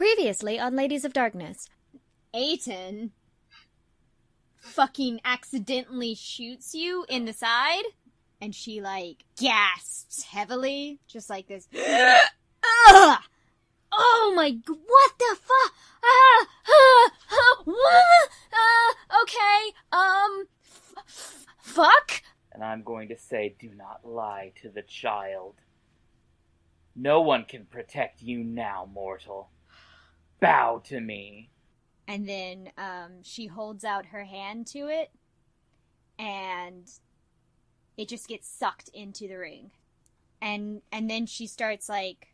Previously on Ladies of Darkness. Aiton fucking accidentally shoots you in the side, and she, like, gasps heavily, just like this. Ugh! Oh my, what the fuck? Okay, fuck? And I'm going to say, do not lie to the child. No one can protect you now, mortal. Bow to me. And then, she holds out her hand to it, and it just gets sucked into the ring. And then she starts, like,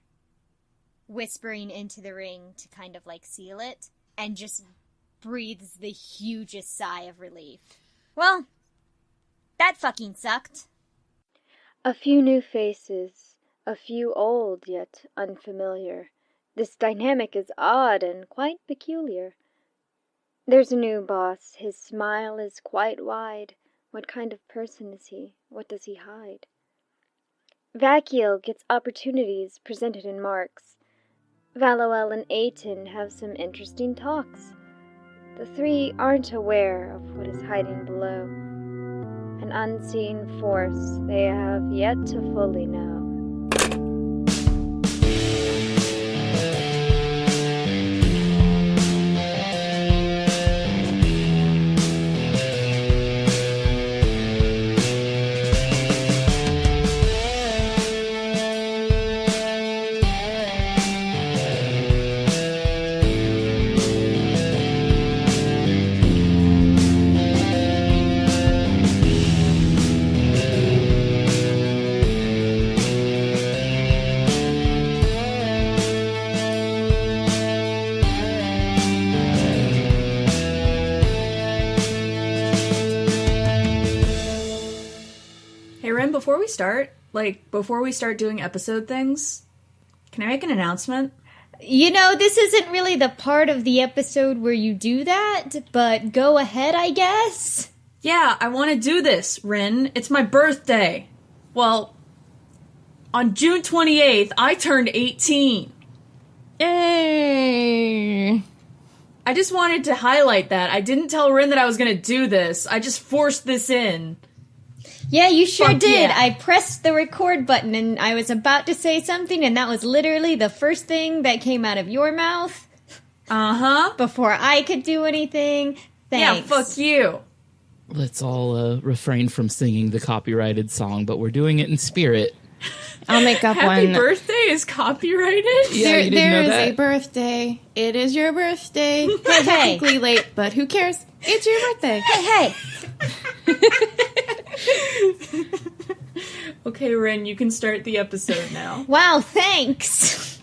whispering into the ring to kind of, like, seal it, and just breathes the hugest sigh of relief. Well, that fucking sucked. A few new faces, a few old yet unfamiliar. This dynamic is odd and quite peculiar. There's a new boss, his smile is quite wide. What kind of person is he? What does he hide? Vakiel gets opportunities presented in marks. Valoel and Aiton have some interesting talks. The three aren't aware of what is hiding below. An unseen force they have yet to fully know. Before we start doing episode things, can I make an announcement? You know, this isn't really the part of the episode where you do that, but go ahead, I guess. Yeah, I want to do this, Rin. It's my birthday. Well, on June 28th, I turned 18. Yay! I just wanted to highlight that. I didn't tell Rin that I was going to do this. I just forced this in. Yeah, you sure Fuck did. yeah. I pressed the record button and I was about to say something, and that was literally the first thing that came out of your mouth. Uh-huh. Before I could do anything. Thanks. Yeah, fuck you. Let's all refrain from singing the copyrighted song, but we're doing it in spirit. I'll make up Happy one. birthday is copyrighted? Yeah, you didn't there know is that? a birthday. It is your birthday. Hey. Technically late, but who cares? It's your birthday. Hey. Okay, Rin, you can start the episode now. Wow, thanks.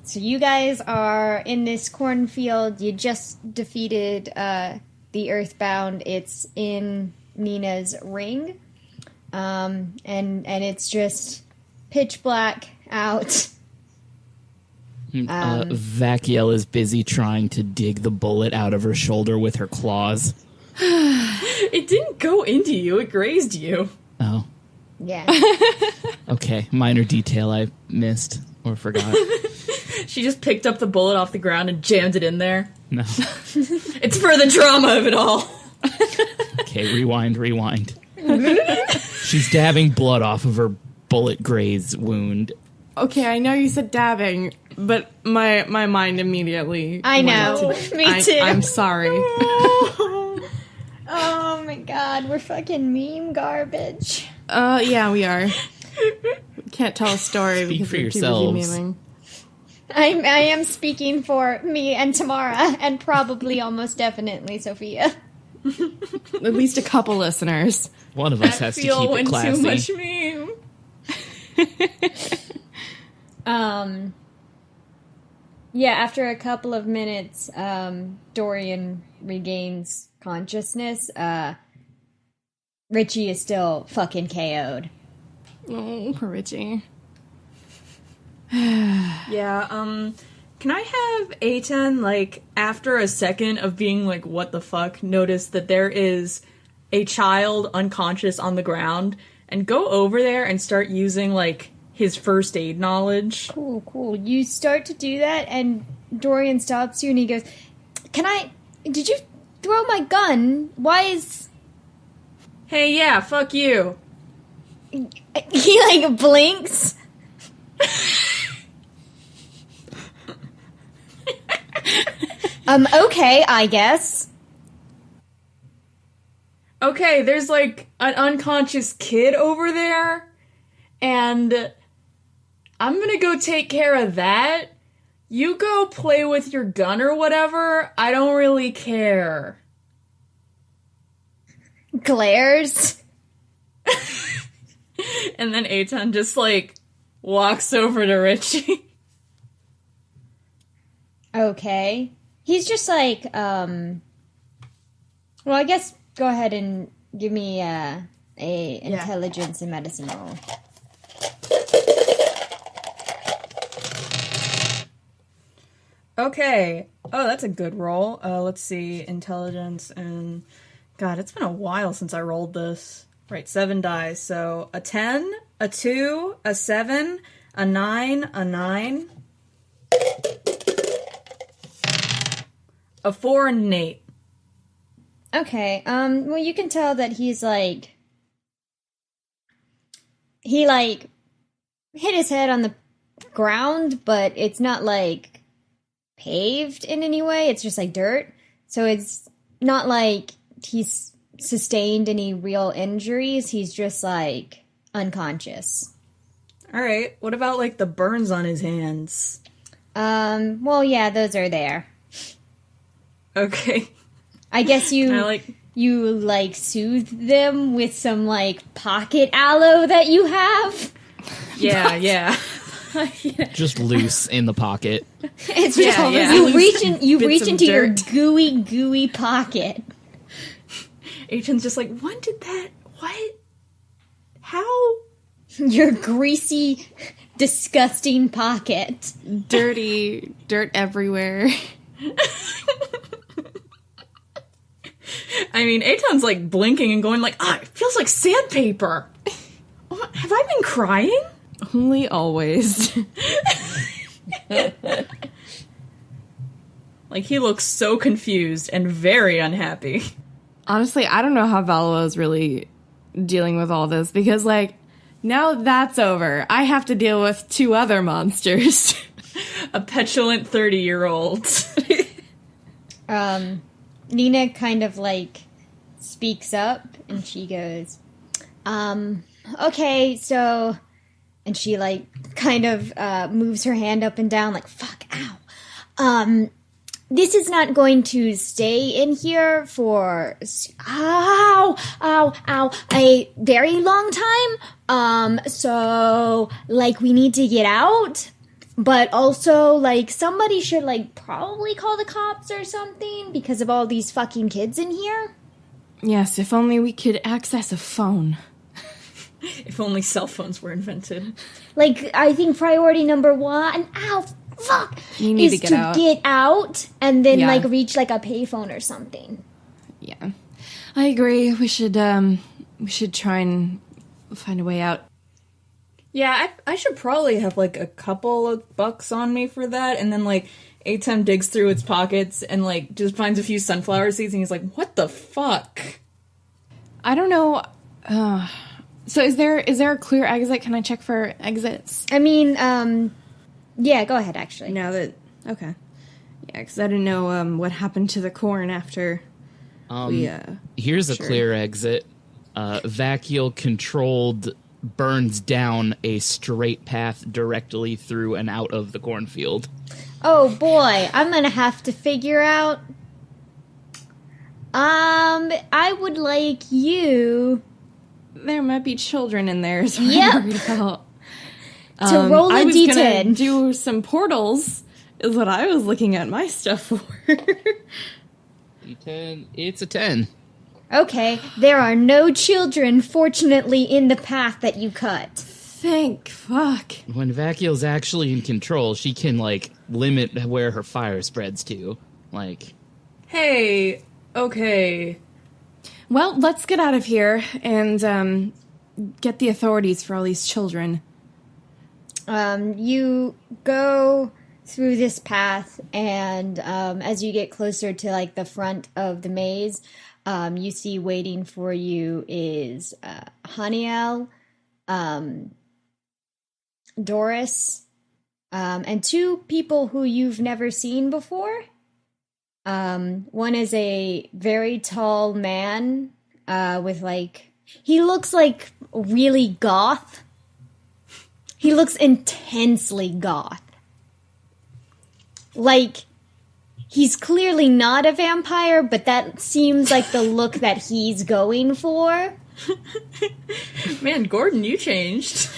So you guys are in this cornfield. You just defeated the Earthbound. It's in Nina's ring. And it's just pitch black out. Vakiel is busy trying to dig the bullet out of her shoulder with her claws. It didn't go into you, it grazed you. Oh, Yeah. okay. Minor detail I missed or forgot. She just picked up the bullet off the ground and jammed it in there. No. It's for the drama of it all. Okay, rewind. She's dabbing blood off of her bullet graze wound. Okay, I know you said dabbing, but my mind immediately I know. went to- Me too. I'm sorry. Oh my god, we're fucking meme garbage. Yeah, we are. Can't tell a story Speak because for we're too busy yourselves. memeing. I am speaking for me and Tamara, and probably almost definitely Sophia. At least a couple listeners. One of us has to keep it classy. Too much meme. Yeah, after a couple of minutes, Dorian regains consciousness. Richie is still fucking KO'd. Oh, poor Richie. Yeah, can I have Aiton, like, after a second of being like, what the fuck, notice that there is a child unconscious on the ground, and go over there and start using, like, his first aid knowledge. Cool. You start to do that, and Dorian stops you, and he goes, did you throw my gun? Why is... Hey, yeah, fuck you. He, like, blinks. Okay, I guess. Okay, there's, like, an unconscious kid over there, and I'm gonna go take care of that. You go play with your gun or whatever. I don't really care. Glares. And then Eitan just, like, walks over to Richie. Okay. He's just like, well, I guess go ahead and give me a intelligence and medicine roll. Okay. Oh, that's a good roll. Let's see. Intelligence and... God, it's been a while since I rolled this. Right, 7 dice. So, a 10, a 2, a 7, a 9, a 9, a 4, and an 8. Okay, well, you can tell that he's, like... He, like, hit his head on the ground, but it's not, like, paved in any way. It's just, like, dirt. So it's not like he's sustained any real injuries. He's just, like, unconscious. Alright, what about, like, the burns on his hands? Well, yeah, those are there. Okay. I guess you soothe them with some, like, pocket aloe that you have? Yeah. Just loose in the pocket. It's just you reach into your gooey pocket. Agent's just like, what? How? Your greasy, disgusting pocket. Dirty, dirt everywhere. I mean, Eitan's like blinking and going like, it feels like sandpaper. Have I been crying? Only always. Like, he looks so confused and very unhappy. Honestly, I don't know how Valois is really dealing with all this, because, like, now that's over, I have to deal with 2 other monsters. A petulant 30-year-old. Nina kind of, like, speaks up, and she goes, okay, so... And she, like, kind of moves her hand up and down, like, fuck, ow. This is not going to stay in here for, a very long time. So, like, we need to get out. But also, like, somebody should, like, probably call the cops or something because of all these fucking kids in here. Yes, if only we could access a phone. If only cell phones were invented. Like, I think priority number 1, fuck, you need is to get out and then, like, reach, like, a payphone or something. Yeah. I agree. We should try and find a way out. Yeah, I should probably have, like, a couple of bucks on me for that, and then, like, Eitan digs through its pockets and, like, just finds a few sunflower seeds, and he's like, what the fuck? I don't know, so is there a clear exit? Can I check for exits? I mean, yeah, go ahead, actually. Okay. Yeah, because I didn't know, what happened to the corn after Here's a clear exit. Vacuole controlled burns down a straight path directly through and out of the cornfield. Oh boy, I'm gonna have to figure out. I would like you... There might be children in there, so Yep. I'm worried about. To roll a I was D10. gonna do some portals, is what I was looking at my stuff for. D10, it's a 10. Okay, there are no children, fortunately, in the path that you cut. Thank fuck. When Vacuole's actually in control, she can, like, limit where her fire spreads to. Like... Hey, okay. Well, let's get out of here and get the authorities for all these children. You go through this path, and as you get closer to like the front of the maze, you see waiting for you is Haniel, Doris, and two people who you've never seen before. One is a very tall man with like, he looks like really goth. He looks intensely goth. Like, he's clearly not a vampire, but that seems like the look that he's going for. Man, Gordon, you changed.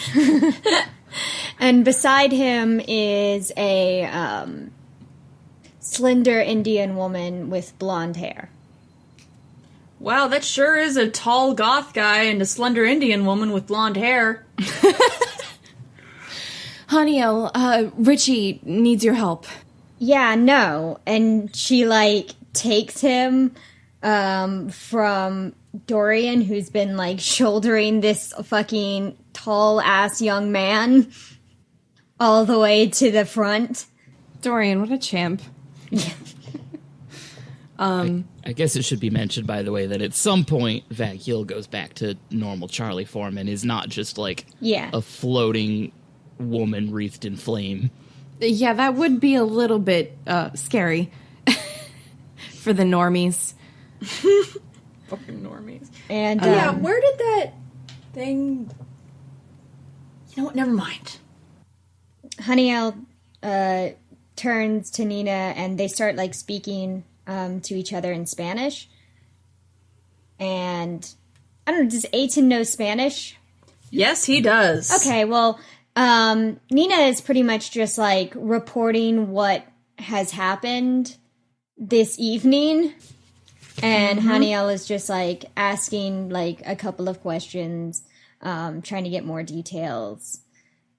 And beside him is a slender Indian woman with blonde hair. Wow, that sure is a tall goth guy and a slender Indian woman with blonde hair. Haniel, Richie needs your help. Yeah, no. And she, like, takes him from Dorian, who's been, like, shouldering this fucking tall-ass young man all the way to the front. Dorian, what a champ. I guess it should be mentioned, by the way, that at some point, Vakil goes back to normal Charlie form and is not just, like, a floating woman wreathed in flame. Yeah, that would be a little bit scary for the normies. Fucking normies. And yeah, where did that thing... You know what, never mind. Haniel turns to Nina, and they start, like, speaking to each other in Spanish. And, I don't know, does Aiton know Spanish? Yes, he does. Okay, well... Nina is pretty much just, like, reporting what has happened this evening, and Haniel is just, like, asking, like, a couple of questions, trying to get more details,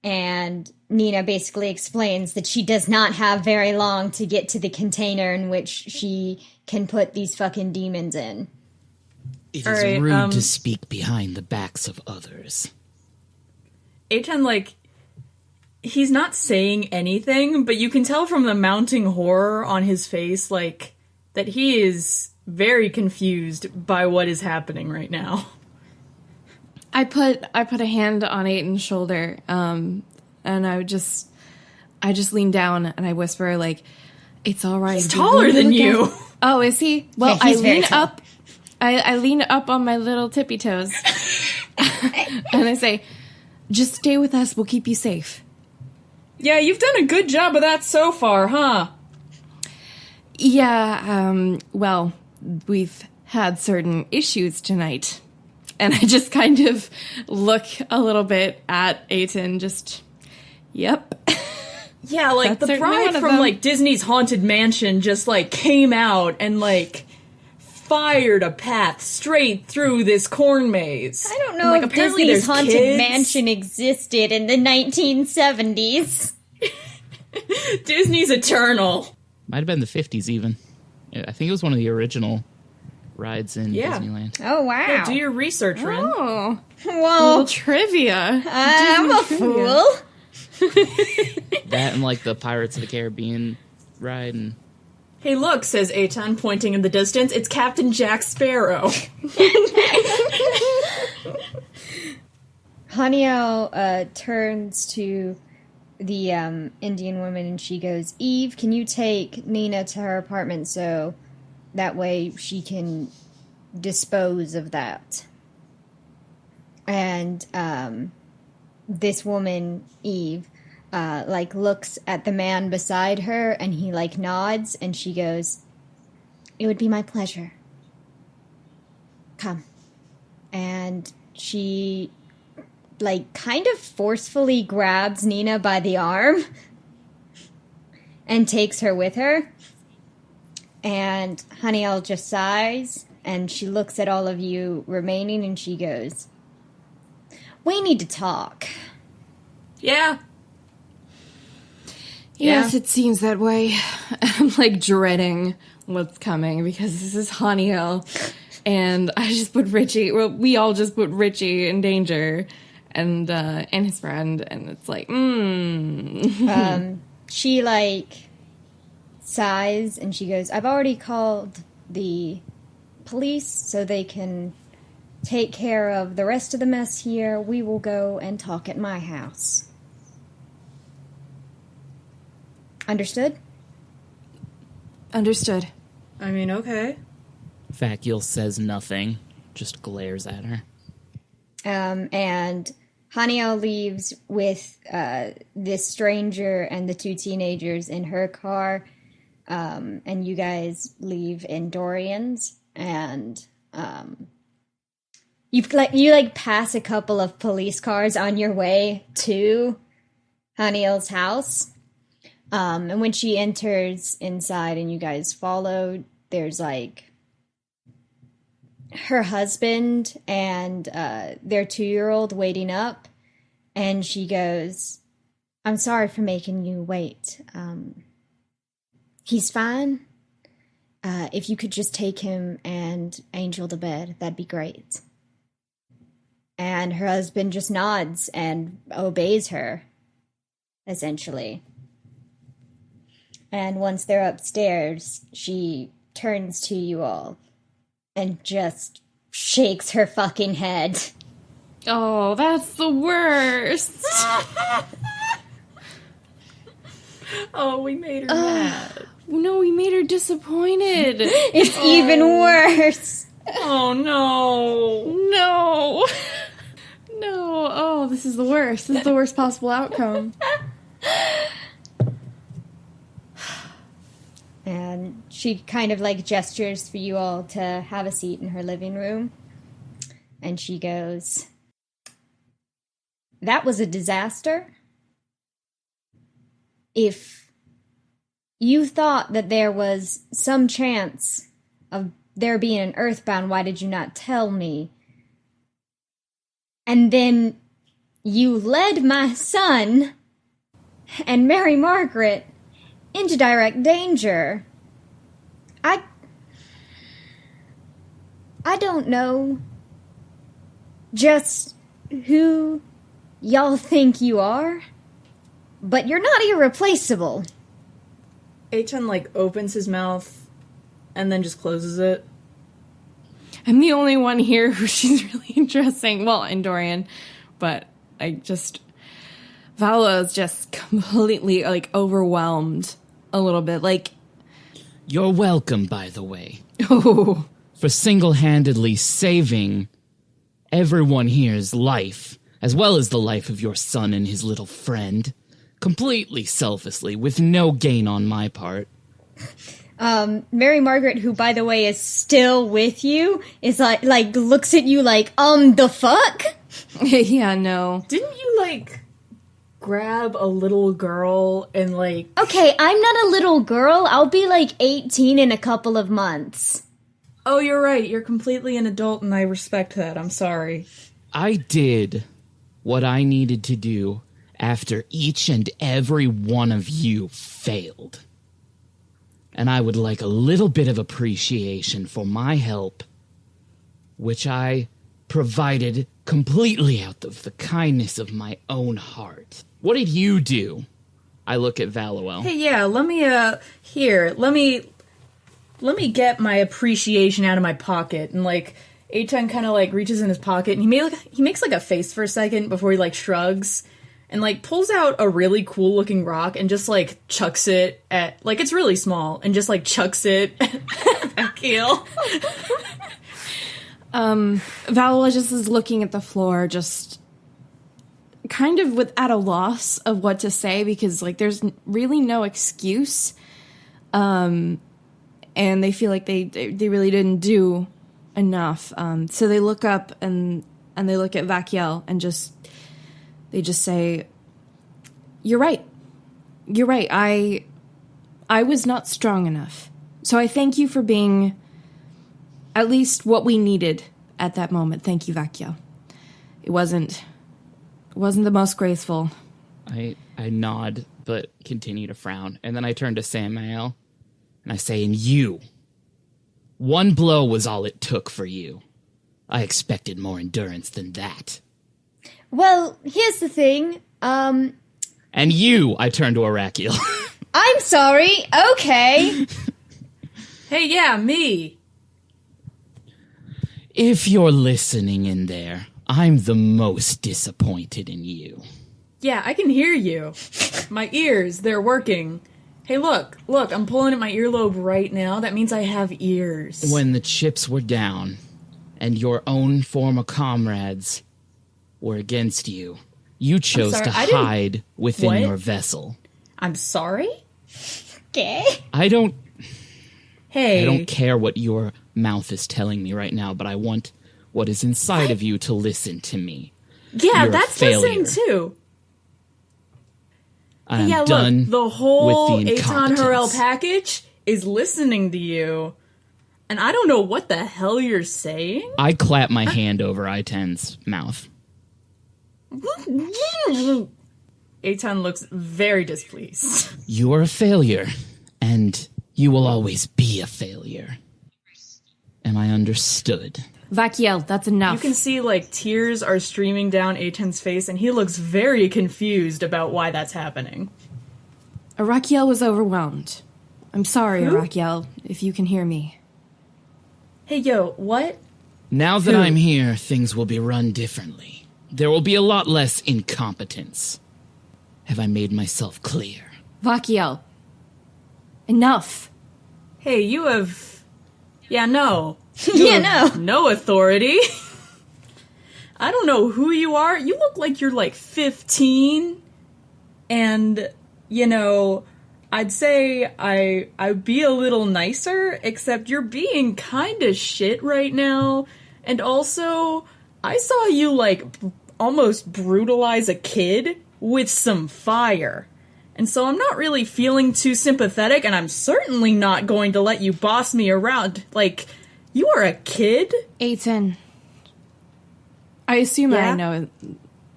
and Nina basically explains that she does not have very long to get to the container in which she can put these fucking demons in. It is rude to speak behind the backs of others. Aiton, like, he's not saying anything, but you can tell from the mounting horror on his face, like, that he is very confused by what is happening right now. I put a hand on Aiton's shoulder, and I just lean down and I whisper, like, "It's all right." He's taller than you. Oh, is he? Well, Yeah, I he's very lean tall. up. I lean up on my little tippy toes, and I say, "Just stay with us. We'll keep you safe." Yeah, you've done a good job of that so far, huh? Yeah, well, we've had certain issues tonight. And I just kind of look a little bit at Aiton, just, yep. Yeah, like, That's the certainly bride one of from, them. like, Disney's Haunted Mansion just, like, came out and, like, fired a path straight through this corn maze. I don't know And, like, if apparently Disney's there's Haunted kids. Mansion existed in the 1970s. Disney's Eternal. Might have been the 50s, even. I think it was one of the original rides in Disneyland. Oh, wow. Yeah, do your research, Ren. Oh, Well, little trivia. I'm a fool. That and, like, the Pirates of the Caribbean ride. And Hey, look, says Aiton, pointing in the distance. It's Captain Jack Sparrow. Haniel turns to the Indian woman and she goes, "Eve, can you take Nina to her apartment so that way she can dispose of that?" And this woman, Eve, like looks at the man beside her and he like nods and she goes, "It would be my pleasure. Come." And she like kind of forcefully grabs Nina by the arm and takes her with her. And Haniel just sighs and she looks at all of you remaining and she goes, "We need to talk." Yeah. Yes, it seems that way. I'm like dreading what's coming because this is Haniel. And I just put Richie, well, we all just put Richie in danger. and his friend, and it's like, She, like, sighs, and she goes, I've already called the police so they can take care of the rest of the mess here. We will go and talk at my house. Understood? Understood. I mean, okay. Vacuole says nothing, just glares at her. And Haniel leaves with this stranger and the two teenagers in her car, and you guys leave in Dorian's, and you pass a couple of police cars on your way to Haniel's house. And when she enters inside and you guys follow, there's like her husband and their 2-year-old waiting up, and she goes, I'm sorry for making you wait. He's fine. If you could just take him and Angel to bed, that'd be great. And her husband just nods and obeys her, essentially. And once they're upstairs, she turns to you all and just shakes her fucking head. Oh, that's the worst. Oh, we made her mad. No, we made her disappointed. It's even worse. Oh, no. No. No. Oh, this is the worst. This is the worst possible outcome. And she kind of like gestures for you all to have a seat in her living room. And she goes, that was a disaster. If you thought that there was some chance of there being an Earthbound, why did you not tell me? And then you led my son and Mary Margaret into direct danger. I don't know just who y'all think you are, but you're not irreplaceable. Eitan, like, opens his mouth and then just closes it. I'm the only one here who she's really addressing. Well, and Dorian, but Vala is just completely, like, overwhelmed a little bit. Like, You're welcome, by the way, oh, for single-handedly saving everyone here's life, as well as the life of your son and his little friend, completely selflessly, with no gain on my part. Mary Margaret, who, by the way, is still with you, is like looks at you like, the fuck? yeah, no. Didn't you, like, grab a little girl and, like... Okay, I'm not a little girl. I'll be, like, 18 in a couple of months. Oh, you're right. You're completely an adult, and I respect that. I'm sorry. I did what I needed to do after each and every one of you failed. And I would like a little bit of appreciation for my help, which I provided completely out of the kindness of my own heart. What did you do? I look at Valuel. Hey, yeah, let me get my appreciation out of my pocket. And, like, Eitan kind of, like, reaches in his pocket, and he makes, like, a face for a second before he, like, shrugs, and, like, pulls out a really cool-looking rock and just, like, chucks it at, like, it's really small, and just, like, chucks it at Keel. Vala just is looking at the floor, just kind of at a loss of what to say, because, like, there's really no excuse. And they feel like they really didn't do enough. So they look up and they look at Vacuole and they just say, You're right. I was not strong enough. So I thank you for being at least what we needed at that moment. Thank you, Vacuole. It wasn't the most graceful. I nod, but continue to frown. And then I turn to Samael, and I say, and you. One blow was all it took for you. I expected more endurance than that. Well, here's the thing. And you, I turn to Arakiel. I'm sorry. Okay. Hey, yeah, me. If you're listening in there, I'm the most disappointed in you. Yeah, I can hear you. My ears, they're working. Hey, look, I'm pulling at my earlobe right now. That means I have ears. When the chips were down, and your own former comrades were against you, you chose to hide within your vessel. I'm sorry? Okay. I don't Hey. care what your mouth is telling me right now, but I want what is inside of you to listen to me. Yeah, You're that's a failure. listening too. I'm Yeah, done look, the whole with the Aton Harrell incompetence. package is listening to you. And I don't know what the hell you're saying. I clap my hand over I-10's mouth. Aton looks very displeased. You're a failure, and you will always be a failure. Am I understood? Vakiel, that's enough. You can see, like, tears are streaming down Aton's face, and he looks very confused about why that's happening. Arakiel was overwhelmed. I'm sorry, Who? Arakiel, if you can hear me. Hey, yo, what? Now that Who? I'm here, things will be run differently. There will be a lot less incompetence. Have I made myself clear? Vakiel, enough. Hey, you have... Yeah, no. Yeah, no. No authority. I don't know who you are. You look like you're like 15. And, you know, I'd say I'd be a little nicer, except you're being kind of shit right now. And also, I saw you like almost brutalize a kid with some fire. And so I'm not really feeling too sympathetic, and I'm certainly not going to let you boss me around. Like, you are a kid? Aton. I assume Yeah?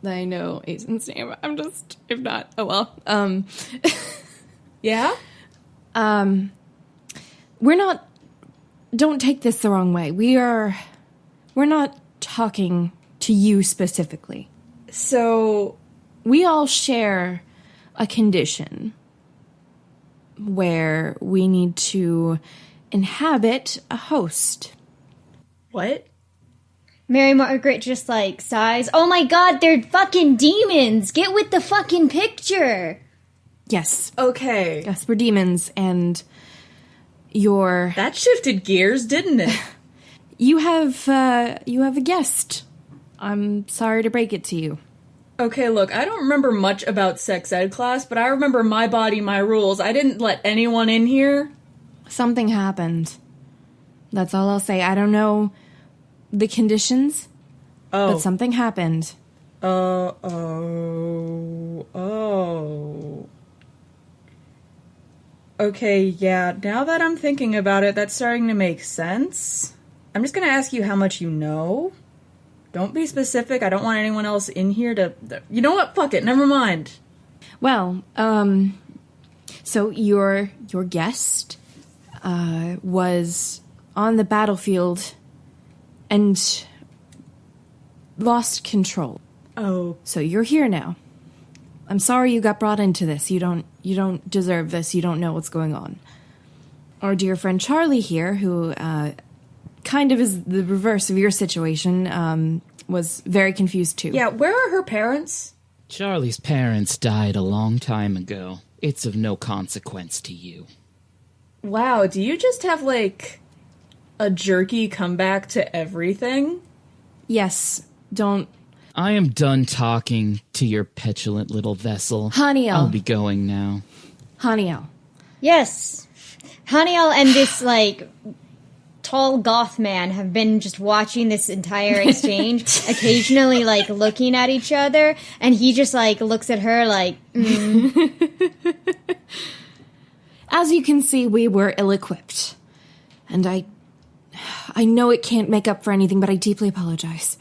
I know Aton's name. I'm just, if not, oh well. Yeah? We're not, don't take this the wrong way. We're not talking to you specifically. So, We all share a condition where we need to inhabit a host. what? Mary Margaret just like sighs. Oh my god, they're fucking demons! Get with the fucking picture! Yes. Okay. Yes, we're demons, and you're... That shifted gears, didn't it? You have a guest. I'm sorry to break it to you. Okay, look, I don't remember much about sex ed class, but I remember my body, my rules. I didn't let anyone in here. Something happened. That's all I'll say. I don't know the conditions, but something happened. Oh. Okay, yeah, now that I'm thinking about it, that's starting to make sense. I'm just gonna ask you how much you know. Don't be specific. I don't want anyone else in here to... You know what? Fuck it. Never mind. Well, so your guest was on the battlefield and lost control. Oh. So you're here now. I'm sorry you got brought into this. You don't deserve this. You don't know what's going on. Our dear friend Charlie here, who kind of is the reverse of your situation, was very confused too. Yeah, where are her parents? Charlie's parents died a long time ago. It's of no consequence to you. Wow, do you just have, like, a jerky comeback to everything? Yes, don't... I am done talking to your petulant little vessel. Haniel. I'll be going now. Haniel. Yes. Haniel and this, like, tall goth man have been just watching this entire exchange, occasionally, like, looking at each other, and he just, like, looks at her like, As you can see, we were ill-equipped. And I know it can't make up for anything, but I deeply apologize.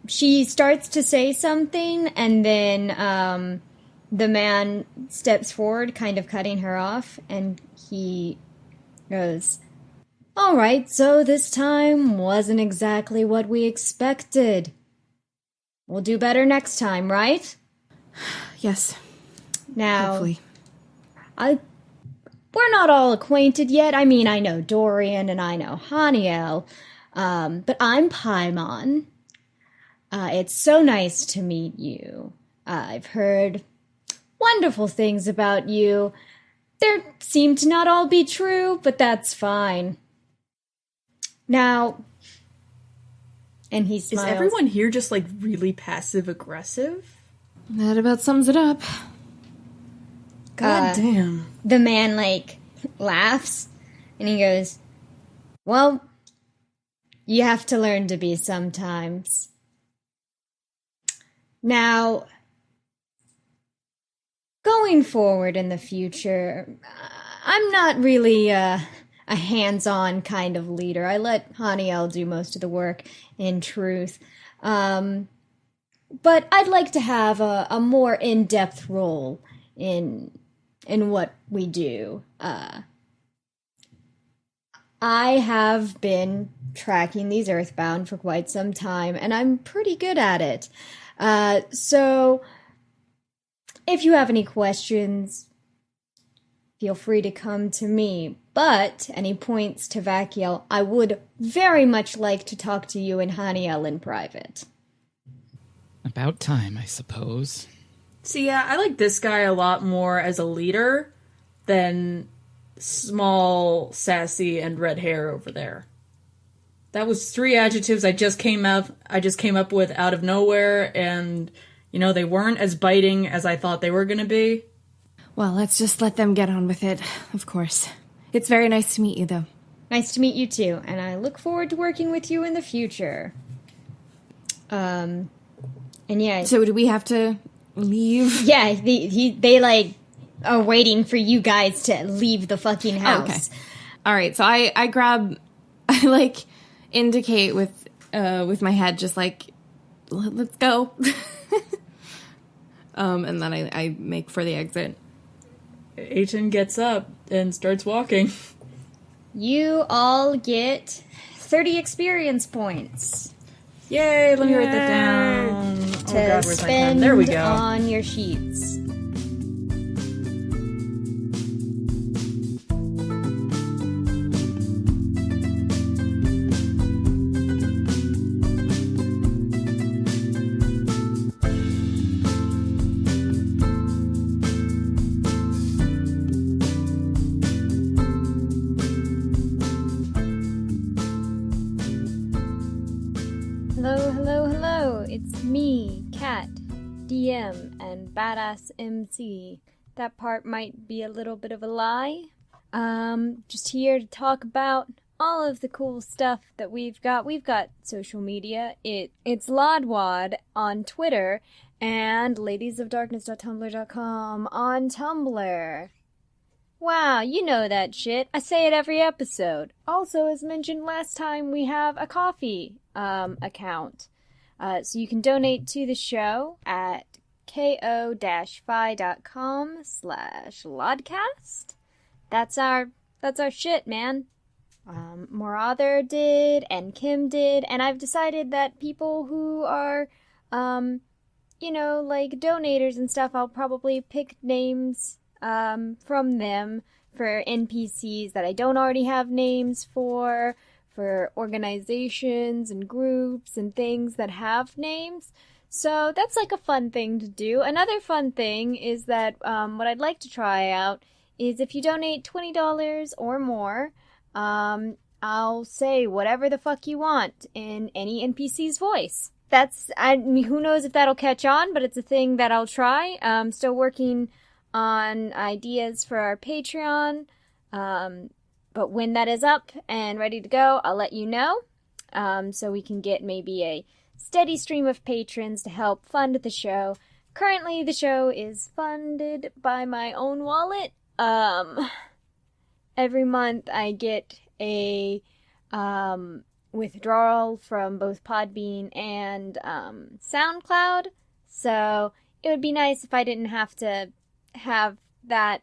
She starts to say something, and then, the man steps forward, kind of cutting her off, and he goes, "All right, so this time wasn't exactly what we expected. We'll do better next time, right? Yes, Now, hopefully. we're not all acquainted yet. I mean, I know Dorian and I know Haniel, but I'm Paimon. It's so nice to meet you. I've heard wonderful things about you. There seem to not all be true, but that's fine. Now, and he smiles. Is everyone here just like really passive aggressive? That about sums it up. God damn. The man, like, laughs, and he goes, well, you have to learn to be sometimes. Now, going forward in the future, I'm not really a hands-on kind of leader. I let Haniel do most of the work, in truth. But I'd like to have a more in-depth role in what we do. I have been tracking these Earthbound for quite some time, and I'm pretty good at it. So, if you have any questions, feel free to come to me. But, and he points to Vakiel, I would very much like to talk to you and Haniel in private. About time, I suppose. See, yeah, I like this guy a lot more as a leader than small, sassy, and red hair over there. That was 3 adjectives I just came up with out of nowhere, and, you know, they weren't as biting as I thought they were gonna be. Well, let's just let them get on with it, of course. It's very nice to meet you, though. Nice to meet you too, and I look forward to working with you in the future. And yeah. So do we have to leave? Yeah, they like are waiting for you guys to leave the fucking house. Oh, okay. All right. So I grab, I like indicate with my head, just like, let's go. And then I make for the exit. Aiton gets up and starts walking. You all get 30 experience points. Yay, let me write that down. Oh To god, where's my pen? spend There we go. on your sheets. Hello, it's me, Kat, DM, and Badass MC. That part might be a little bit of a lie. Just here to talk about all of the cool stuff that we've got. We've got social media. It's Lodwad on Twitter, and ladiesofdarkness.tumblr.com on Tumblr. Wow, you know that shit. I say it every episode. Also, as mentioned last time, we have a coffee account. So you can donate to the show at ko-fi.com/lodcast. That's our shit, man. Morather did, and Kim did, and I've decided that people who are, like donators and stuff, I'll probably pick names from them for NPCs that I don't already have names for organizations and groups and things that have names. So that's like a fun thing to do. Another fun thing is that what I'd like to try out is if you donate $20 or more, I'll say whatever the fuck you want in any NPC's voice. Who knows if that'll catch on, but it's a thing that I'll try. I'm still working on ideas for our Patreon, but when that is up and ready to go, I'll let you know, so we can get maybe a steady stream of patrons to help fund the show. Currently, the show is funded by my own wallet. Every month I get a withdrawal from both Podbean and SoundCloud, so it would be nice if I didn't have to have that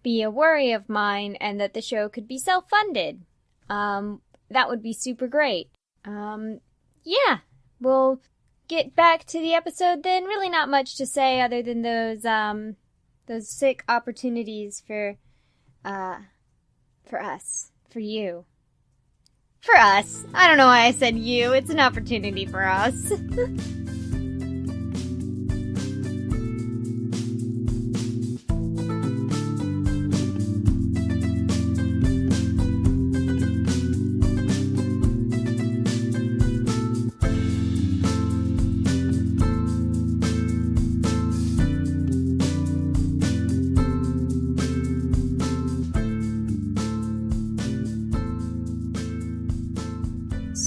be a worry of mine and that the show could be self-funded. That would be super great. Yeah, we'll get back to the episode then. Really not much to say other than those sick opportunities for us. For you. For us. I don't know why I said you. It's an opportunity for us.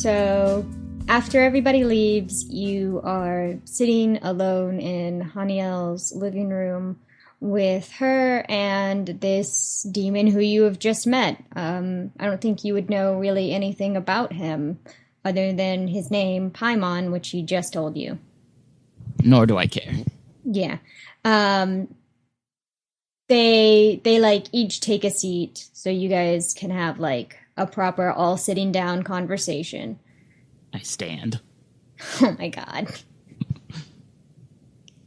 So, after everybody leaves, you are sitting alone in Haniel's living room with her and this demon who you have just met. I don't think you would know really anything about him other than his name, Paimon, which he just told you. Nor do I care. Yeah. They like each take a seat so you guys can have like a proper all sitting down conversation. I stand. Oh my god.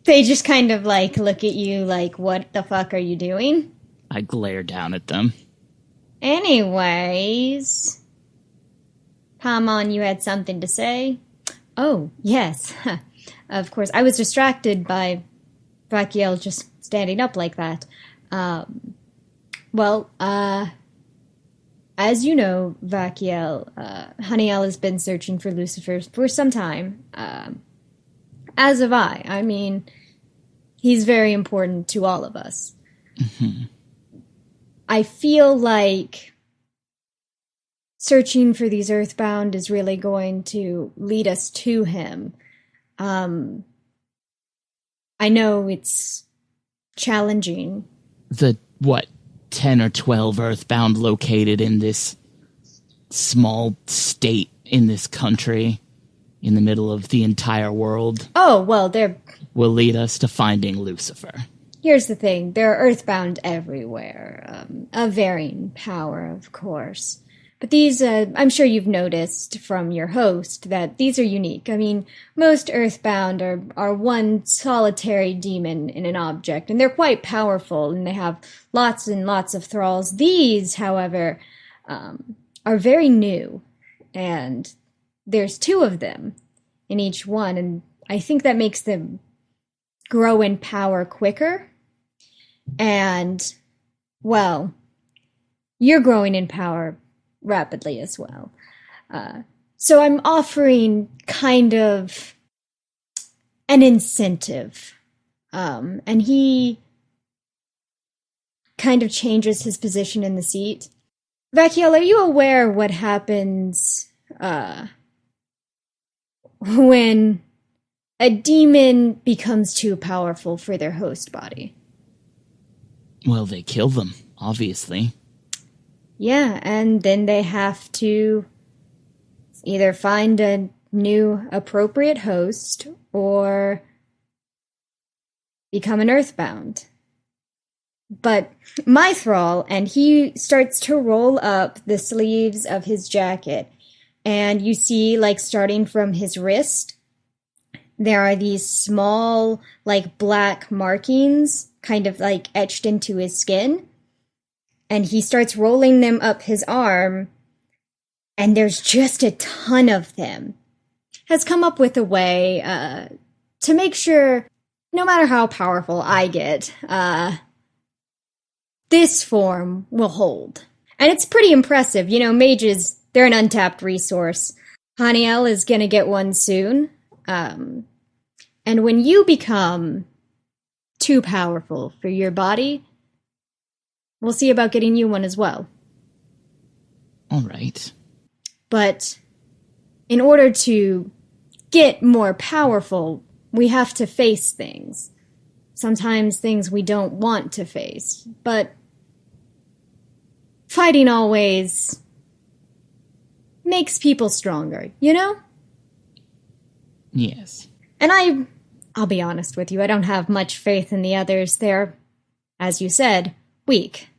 They just kind of like look at you like, what the fuck are you doing? I glare down at them. Anyways. Paimon, you had something to say? Oh, yes. Of course. I was distracted by Vakiel just standing up like that. As you know, Vakiel, Haniel has been searching for Lucifer for some time. As have I. I mean, he's very important to all of us. Mm-hmm. I feel like searching for these Earthbound is really going to lead us to him. I know it's challenging. The, 10 or 12 Earthbound located in this small state in this country in the middle of the entire world. Oh, well, will lead us to finding Lucifer. Here's the thing. There are Earthbound everywhere. Of varying power, of course. But these, I'm sure you've noticed from your host that these are unique. I mean, most Earthbound are one solitary demon in an object, and they're quite powerful, and they have lots and lots of thralls. These, however, are very new, and there's 2 of them in each one, and I think that makes them grow in power quicker. And, well, you're growing in power rapidly as well. So I'm offering kind of an incentive. And he kind of changes his position in the seat. Vakiel, are you aware what happens when a demon becomes too powerful for their host body? Well, they kill them, obviously. Yeah, and then they have to either find a new appropriate host or become an Earthbound. But my thrall, and he starts to roll up the sleeves of his jacket, and you see, like, starting from his wrist, there are these small, like, black markings kind of, like, etched into his skin. And he starts rolling them up his arm, and there's just a ton of them. Has come up with a way to make sure, no matter how powerful I get, this form will hold. And it's pretty impressive. You know, mages, they're an untapped resource. Haniel is gonna get one soon. And when you become too powerful for your body, we'll see about getting you one as well. All right. But in order to get more powerful, we have to face things. Sometimes things we don't want to face. But fighting always makes people stronger, you know? Yes. And I'll be honest with you, I don't have much faith in the others. They're, as you said, weak.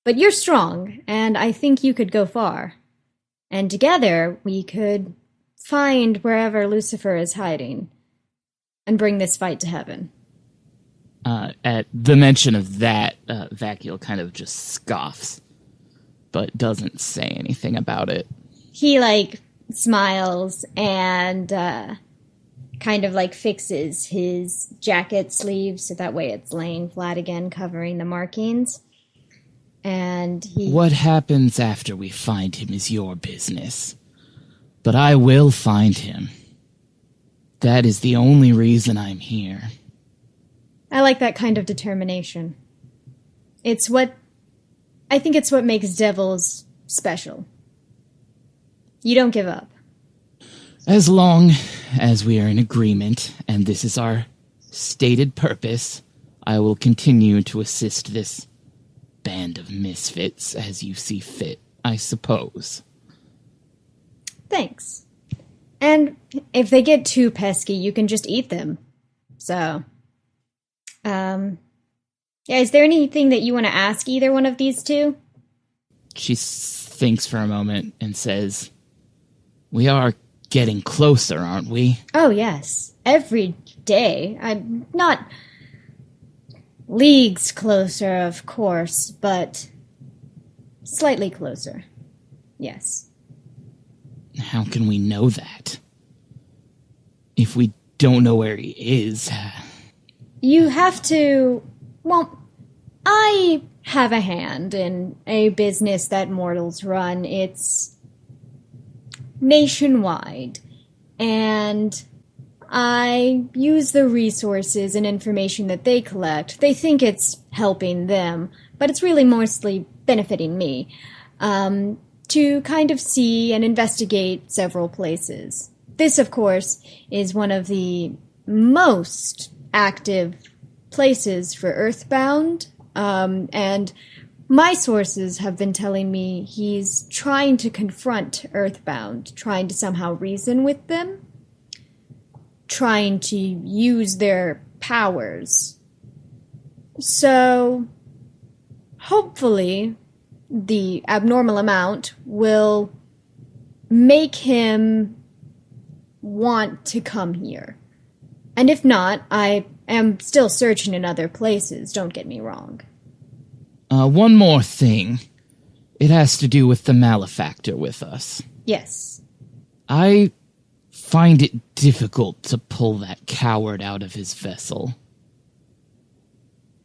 But you're strong, and I think you could go far. And together, we could find wherever Lucifer is hiding. and bring this fight to heaven. At the mention of that, Vacuel kind of just scoffs, but doesn't say anything about it. He, like, smiles and kind of, like, fixes his jacket sleeve so that way it's laying flat again, covering the markings. And he... What happens after we find him is your business. But I will find him. That is the only reason I'm here. I like that kind of determination. I think it's what makes devils special. You don't give up. As long as we are in agreement, and this is our stated purpose, I will continue to assist this band of misfits as you see fit, I suppose. Thanks. And if they get too pesky, you can just eat them. So, yeah, is there anything that you want to ask either one of these two? She thinks for a moment and says, "We are getting closer, aren't we?" Oh, yes. Every day. I'm not leagues closer, of course, but slightly closer. Yes. How can we know that? If we don't know where he is... You have to... Well, I have a hand in a business that mortals run. It's nationwide. And I use the resources and information that they collect. They think it's helping them, but it's really mostly benefiting me. To kind of see and investigate several places. This, of course, is one of the most active places for Earthbound, and my sources have been telling me he's trying to confront Earthbound, trying to somehow reason with them, trying to use their powers. So, hopefully, the abnormal amount will make him want to come here. And if not, I am still searching in other places, don't get me wrong. One more thing. It has to do with the malefactor with us. Yes. I find it difficult to pull that coward out of his vessel.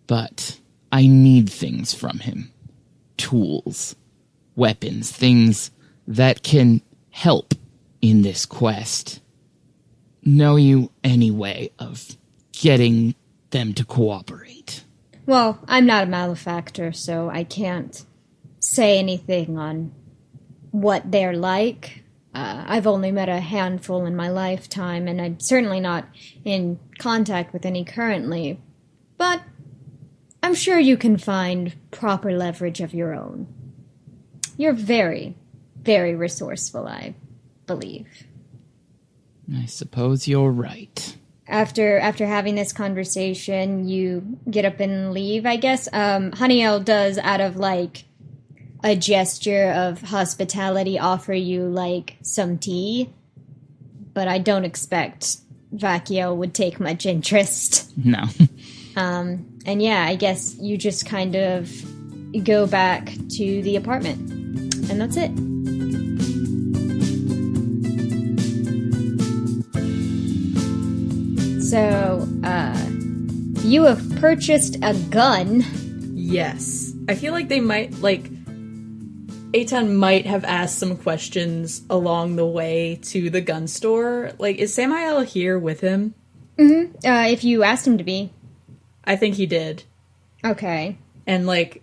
But I need things from him. Tools, weapons, things that can help in this quest. Know you any way of getting them to cooperate? Well, I'm not a malefactor, so I can't say anything on what they're like. I've only met a handful in my lifetime, and I'm certainly not in contact with any currently. But I'm sure you can find proper leverage of your own. You're very, very resourceful, I believe. I suppose you're right. After having this conversation, you get up and leave, I guess. Haniel does, out of, like, a gesture of hospitality, offer you, like, some tea. But I don't expect Vacuel would take much interest. No. And yeah, I guess you just kind of go back to the apartment. And that's it. So, you have purchased a gun. Yes. I feel like they might, like, Eitan might have asked some questions along the way to the gun store. Like, is Samael here with him? Mm-hmm. If you asked him to be. I think he did. Okay. And, like,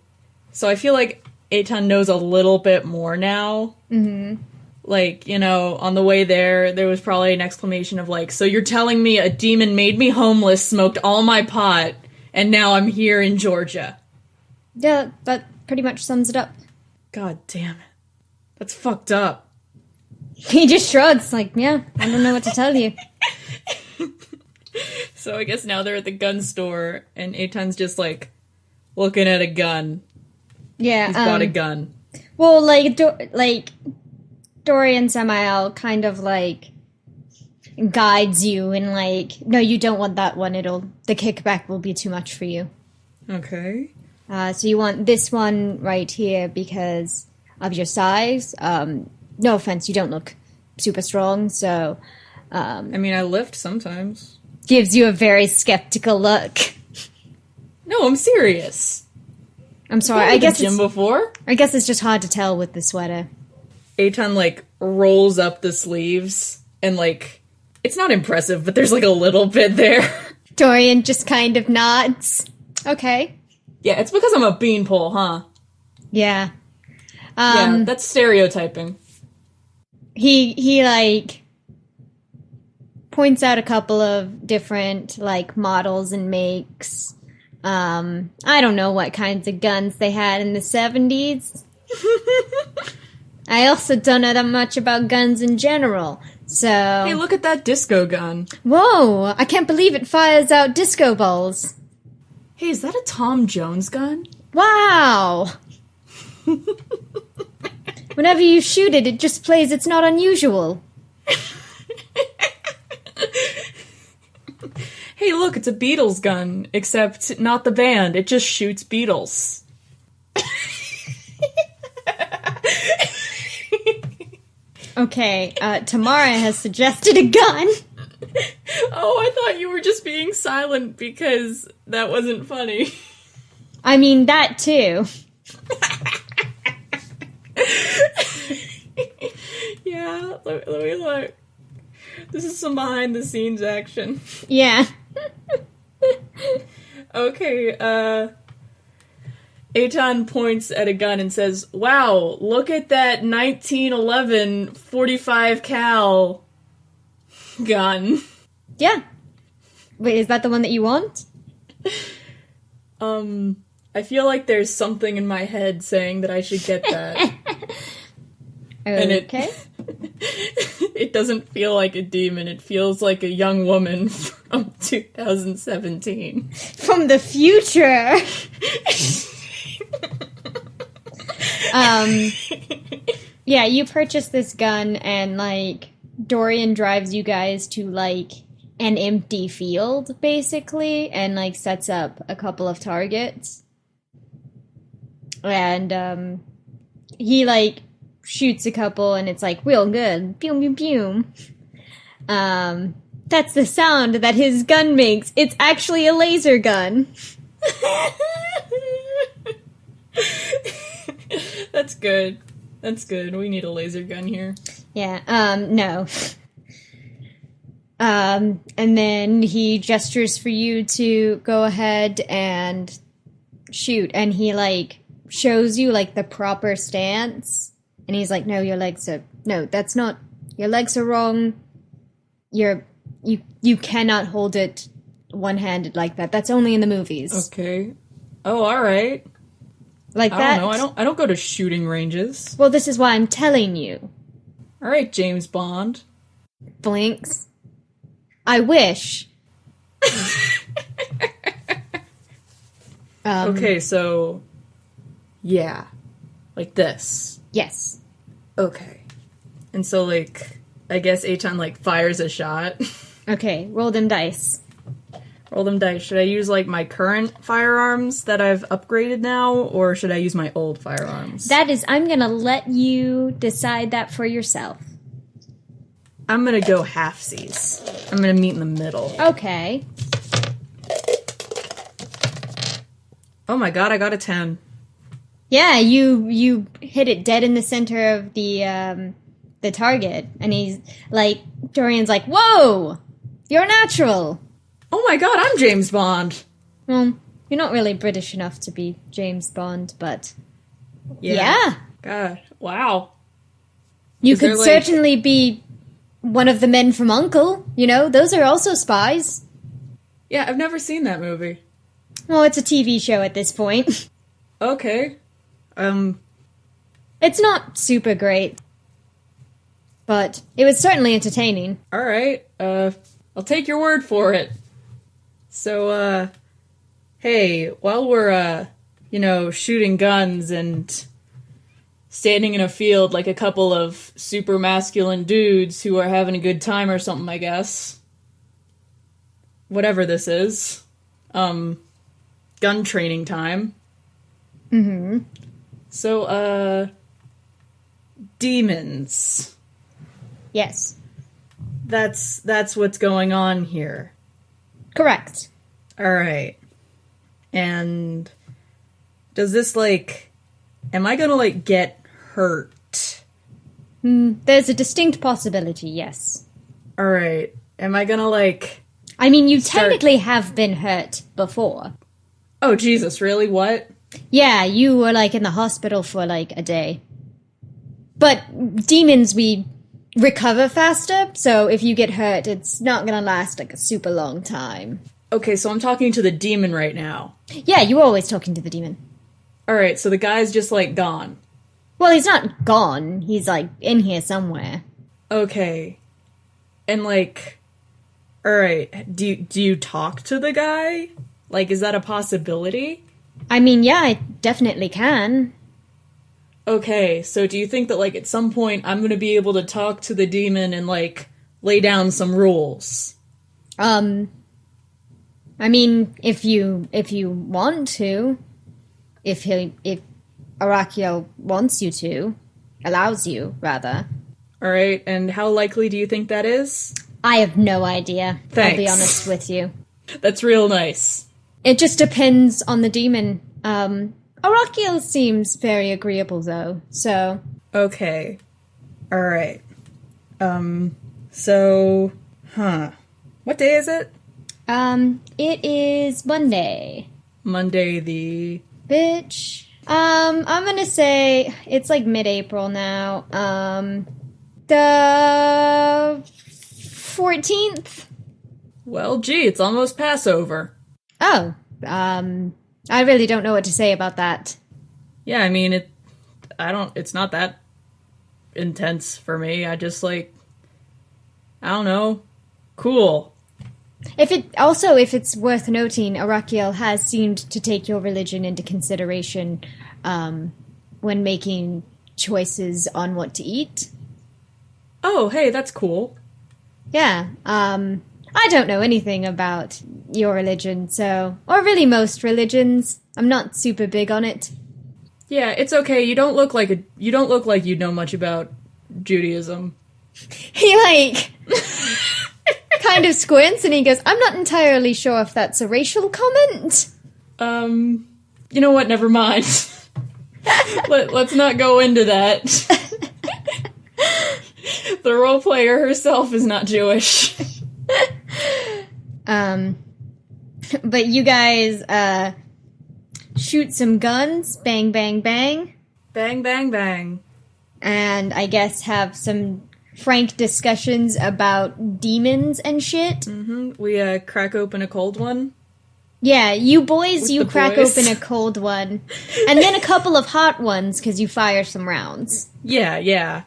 so I feel like Eitan knows a little bit more now. Mm-hmm. Like, you know, on the way there was probably an exclamation of, like, so you're telling me a demon made me homeless, smoked all my pot, and now I'm here in Georgia. Yeah, that pretty much sums it up. God damn it. That's fucked up. He just shrugs, like, yeah, I don't know what to tell you. So I guess now they're at the gun store, and Eitan's just, like, looking at a gun. Yeah, He's got a gun. Well, like, Dory and Samael kind of, like, guides you and like, no, you don't want that one. The kickback will be too much for you. Okay. So you want this one right here because of your size. No offense, you don't look super strong, so... I mean, I lift sometimes. Gives you a very skeptical look. No, I'm serious. I'm sorry, I guess gym before? I guess it's just hard to tell with the sweater. Eitan, like, rolls up the sleeves, and, like, it's not impressive, but there's, like, a little bit there. Dorian just kind of nods. Okay. Yeah, it's because I'm a beanpole, huh? Yeah. Yeah, that's stereotyping. He like points out a couple of different like models and makes. I don't know what kinds of guns they had in the 70s. I also don't know that much about guns in general. So hey, look at that disco gun. Whoa, I can't believe it fires out disco balls. Hey, is that a Tom Jones gun? Wow. Whenever you shoot it, it just plays It's Not Unusual. Hey, look, it's a Beatles gun, except not the band. It just shoots Beatles. Okay, Tamara has suggested a gun. Oh, I thought you were just being silent because that wasn't funny. I mean, that too. Yeah, let me look. This is some behind the scenes action. Yeah. Okay, Eitan points at a gun and says, wow, look at that 1911 45 cal gun. Yeah. Wait, is that the one that you want? I feel like there's something in my head saying that I should get that. And okay. It doesn't feel like a demon. It feels like a young woman from 2017. From the future. Yeah, you purchase this gun and like Dorian drives you guys to like an empty field basically and like sets up a couple of targets. And he like shoots a couple and it's like real good. Pew pew pew. That's the sound that his gun makes. It's actually a laser gun. That's good. That's good. We need a laser gun here. Yeah, no. And then he gestures for you to go ahead and shoot, and he, like, shows you, like, the proper stance, and he's like, no, your legs are wrong, you cannot hold it one-handed like that. That's only in the movies. Okay. Oh, alright. Like I that? don't know. I don't go to shooting ranges. Well, this is why I'm telling you. Alright, James Bond. Blinks. I wish. Okay, so... yeah. Like this. Yes. Okay. And so, like, I guess Eitan, like, fires a shot. Okay, roll them dice. Roll them dice. Should I use, like, my current firearms that I've upgraded now, or should I use my old firearms? I'm gonna let you decide that for yourself. I'm gonna go halfsies. I'm gonna meet in the middle. Okay. Oh my god, I got a 10. Yeah, you hit it dead in the center of the target, and he's like, Dorian's like, whoa, you're natural. Oh my god, I'm James Bond. Well, you're not really British enough to be James Bond, but yeah. God, wow. You could certainly be one of the men from U.N.C.L.E. You know, those are also spies. Yeah, I've never seen that movie. Well, it's a TV show at this point. Okay. It's not super great, but it was certainly entertaining. Alright, I'll take your word for it. So, hey, while we're, shooting guns and standing in a field like a couple of super masculine dudes who are having a good time or something, I guess. Whatever this is. Gun training time. Mm-hmm. So, demons. Yes. That's what's going on here. Correct. Alright. And does this, like... Am I gonna, like, get hurt? There's a distinct possibility, yes. Alright. Am I gonna, like... I mean, you technically have been hurt before. Oh, Jesus, really? What? Yeah, you were, like, in the hospital for, like, a day. But demons, we recover faster, so if you get hurt, it's not gonna last, like, a super long time. Okay, so I'm talking to the demon right now. Yeah, you were always talking to the demon. Alright, so the guy's just, like, gone. Well, he's not gone. He's, like, in here somewhere. Okay. And, like... Alright, do you talk to the guy? Like, is that a possibility? I mean, yeah, I definitely can. Okay, so do you think that, like, at some point I'm gonna be able to talk to the demon and, like, lay down some rules? I mean, if you want to, if Arakiel wants you to, allows you, rather. Alright, and how likely do you think that is? I have no idea. Thanks. I'll be honest with you. That's real nice. It just depends on the demon. Arakiel seems very agreeable, though, so... Okay. Alright. So... What day is it? It is Monday. Monday the... Bitch. I'm gonna say it's like mid-April now. The 14th? Well, gee, it's almost Passover. Oh, I really don't know what to say about that. Yeah, I mean, it's not that intense for me. I just, like, I don't know. Cool. If it's worth noting, Arakiel has seemed to take your religion into consideration, when making choices on what to eat. Oh, hey, that's cool. Yeah, I don't know anything about your religion, so... Or really most religions. I'm not super big on it. Yeah, it's okay. You don't look like you know much about Judaism. He, like... kind of squints and he goes, I'm not entirely sure if that's a racial comment. You know what? Never mind. Let's not go into that. The role player herself is not Jewish. But you guys, shoot some guns, bang, bang, bang. Bang, bang, bang. And I guess have some frank discussions about demons and shit. Mm-hmm. We, crack open a cold one. Yeah, you boys, With you the crack boys. open a cold one. And then a couple of hot ones, because you fire some rounds. Yeah.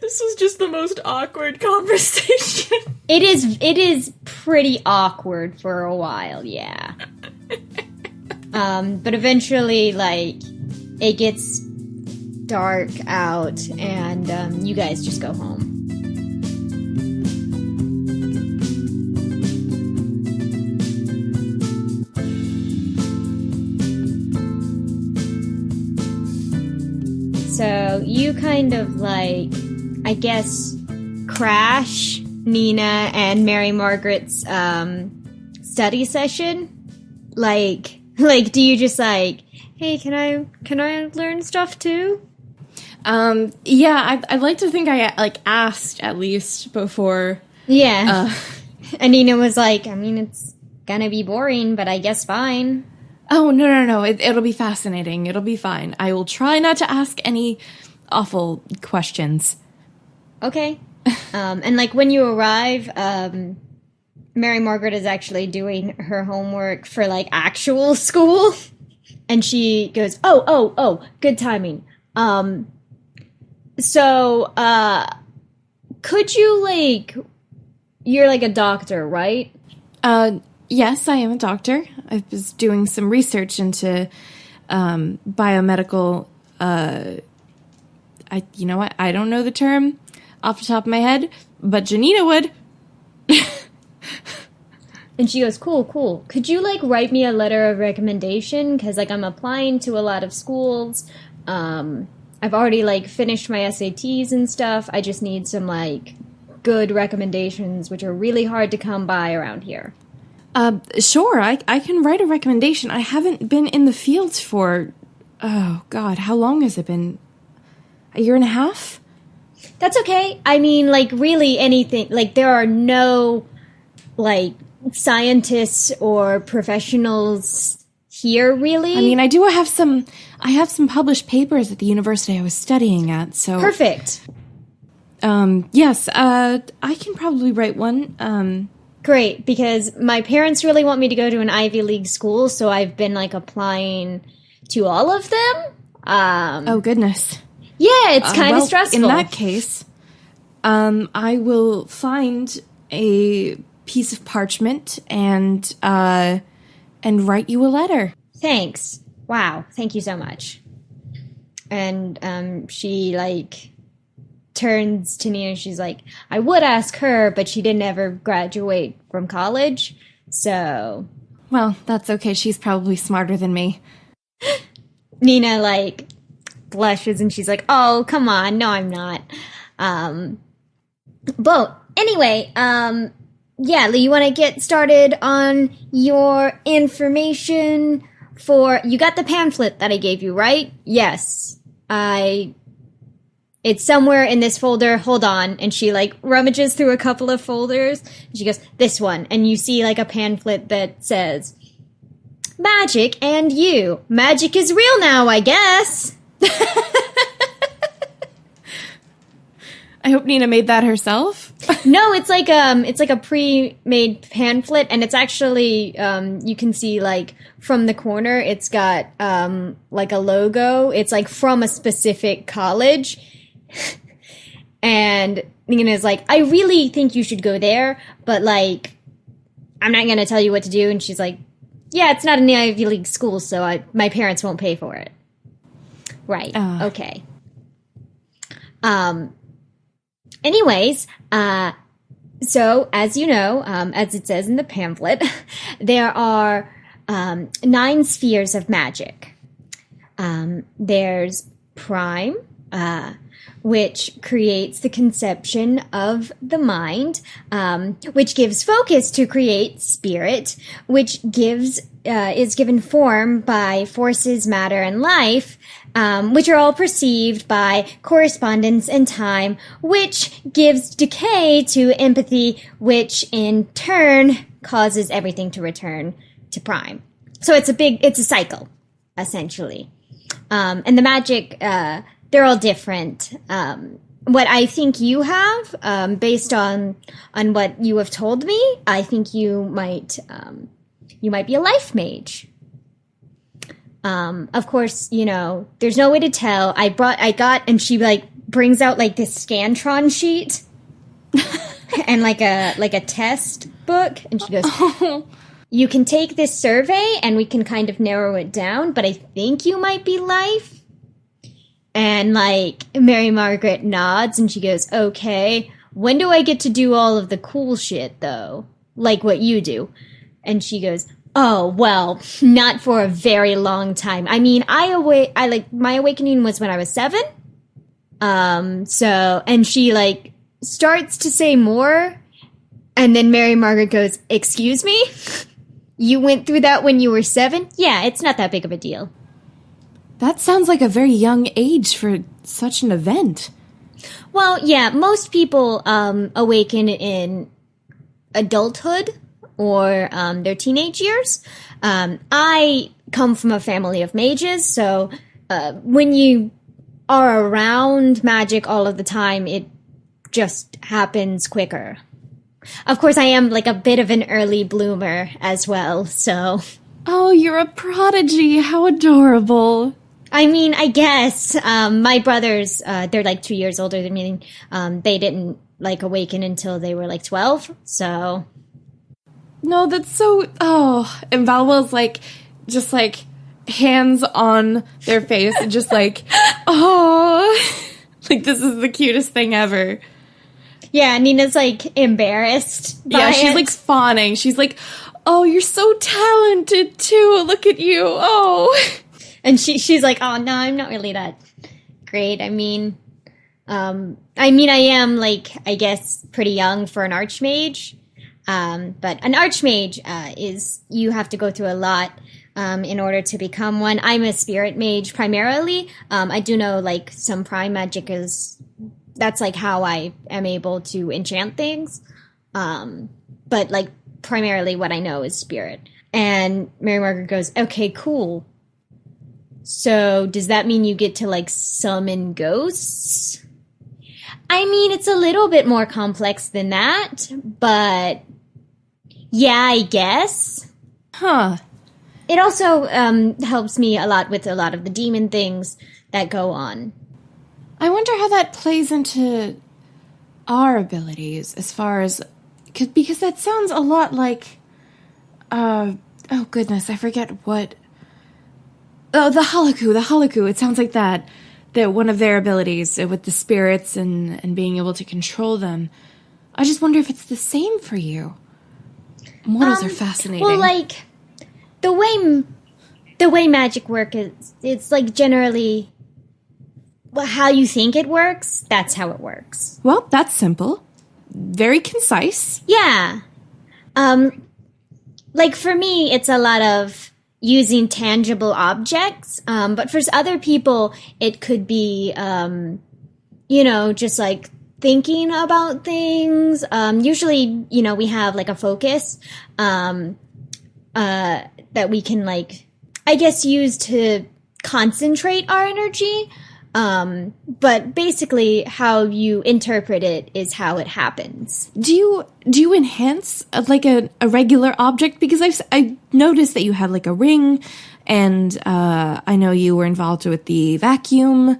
This was just the most awkward conversation. It is pretty awkward for a while, yeah. But eventually, like, it gets dark out, and you guys just go home. So you kind of, like, I guess, crash Nina and Mary Margaret's study session. Like, do you just, like, hey, can I learn stuff too? Yeah, I'd like to think I, like, asked at least before. Yeah. And Nina was like, I mean, it's gonna be boring, but I guess fine. Oh, no. It'll be fascinating. It'll be fine. I will try not to ask any awful questions. Okay. And, like, when you arrive, Mary Margaret is actually doing her homework for, like, actual school. And she goes, oh, good timing. So, could you, like, you're, like, a doctor, right? Yes, I am a doctor. I was doing some research into, biomedical, you know what? I don't know the term off the top of my head, but Janina would. And she goes, cool. Could you, like, write me a letter of recommendation? Because, like, I'm applying to a lot of schools. I've already, like, finished my SATs and stuff. I just need some, like, good recommendations, which are really hard to come by around here. Sure, I can write a recommendation. I haven't been in the field for, oh, God, how long has it been? A year and a half? That's okay. I mean, like, really anything. Like, there are no, like, scientists or professionals here, really. I mean, I have some published papers at the university I was studying at, so... Perfect. Yes, I can probably write one. Great, because my parents really want me to go to an Ivy League school, so I've been, like, applying to all of them. Oh, goodness. Yeah, it's kind of stressful. In that case, I will find a piece of parchment and write you a letter. Thanks. Wow, thank you so much. And she, like, turns to me and she's like, I would ask her, but she didn't ever graduate from college, so... Well, that's okay. She's probably smarter than me. Nina, like, blushes and she's like, oh, come on. No, I'm not. But anyway, yeah, you want to get started on your information for... You got the pamphlet that I gave you, right? Yes. It's somewhere in this folder. Hold on. And she, like, rummages through a couple of folders. And she goes, this one. And you see, like, a pamphlet that says, Magic and You. Magic is real now, I guess. I hope Nina made that herself. No, it's like a pre-made pamphlet, and it's actually you can see, like, from the corner, it's got like a logo. It's like from a specific college. And Nina's like, I really think you should go there, but, like, I'm not gonna tell you what to do. And she's like, yeah, it's not an Ivy League school, so my parents won't pay for it. Right. Okay. Anyways, so as you know, as it says in the pamphlet, there are 9 spheres of magic. There's Prime, which creates the conception of the mind, which gives focus to create spirit, which is given form by forces, matter, and life, which are all perceived by correspondence and time, which gives decay to empathy, which in turn causes everything to return to prime. So it's a cycle, essentially. And the magic, they're all different. What I think you have, based on what you have told me, I think you might be a life mage. Of course, you know, there's no way to tell. And she, like, brings out, like, this Scantron sheet and like a test book, and she goes, you can take this survey and we can kind of narrow it down, but I think you might be life. And, like, Mary Margaret nods and she goes, okay, when do I get to do all of the cool shit, though? Like what you do? And she goes, oh, well, not for a very long time. I mean, my awakening was when I was 7. And she, like, starts to say more, and then Mary Margaret goes, excuse me? You went through that when you were 7? Yeah, it's not that big of a deal. That sounds like a very young age for such an event. Well, yeah, most people awaken in adulthood or their teenage years. I come from a family of mages, so when you are around magic all of the time, it just happens quicker. Of course, I am, like, a bit of an early bloomer as well, so... Oh, you're a prodigy. How adorable. I mean, I guess. My brothers, they're, like, 2 years older than me. They didn't, like, awaken until they were, like, 12, so... No, that's so... Oh, and Valwell's, like, just, like, hands on their face and just like, oh, like this is the cutest thing ever. Yeah, Nina's like embarrassed by she's it. like fawning. She's like, oh, you're so talented too. Look at you. Oh. And she's like, oh no, I'm not really that great. I mean, I am like, I guess, pretty young for an archmage. But an archmage is, you have to go through a lot in order to become one. I'm a spirit mage primarily. I do know like some prime magic is, that's like how I am able to enchant things. But like primarily what I know is spirit. And Mary Margaret goes, okay, cool. So does that mean you get to like summon ghosts? I mean, it's a little bit more complex than that, but yeah, I guess. Huh. It also helps me a lot with a lot of the demon things that go on. I wonder how that plays into our abilities as far as... Because that sounds a lot like... oh, goodness, I forget what... Oh, the Holoku. It sounds like that one of their abilities with the spirits and being able to control them. I just wonder if it's the same for you. Mortals are fascinating. Well, like, the way magic works is, it's like generally how you think it works, that's how it works. Well, that's simple. Very concise. Yeah. Like for me, it's a lot of using tangible objects, but for other people, it could be, just like thinking about things. Usually, we have like a focus that we can like, I guess, use to concentrate our energy. But basically how you interpret it is how it happens. Do you enhance like a regular object? Because I noticed that you had like a ring, and I know you were involved with the vacuum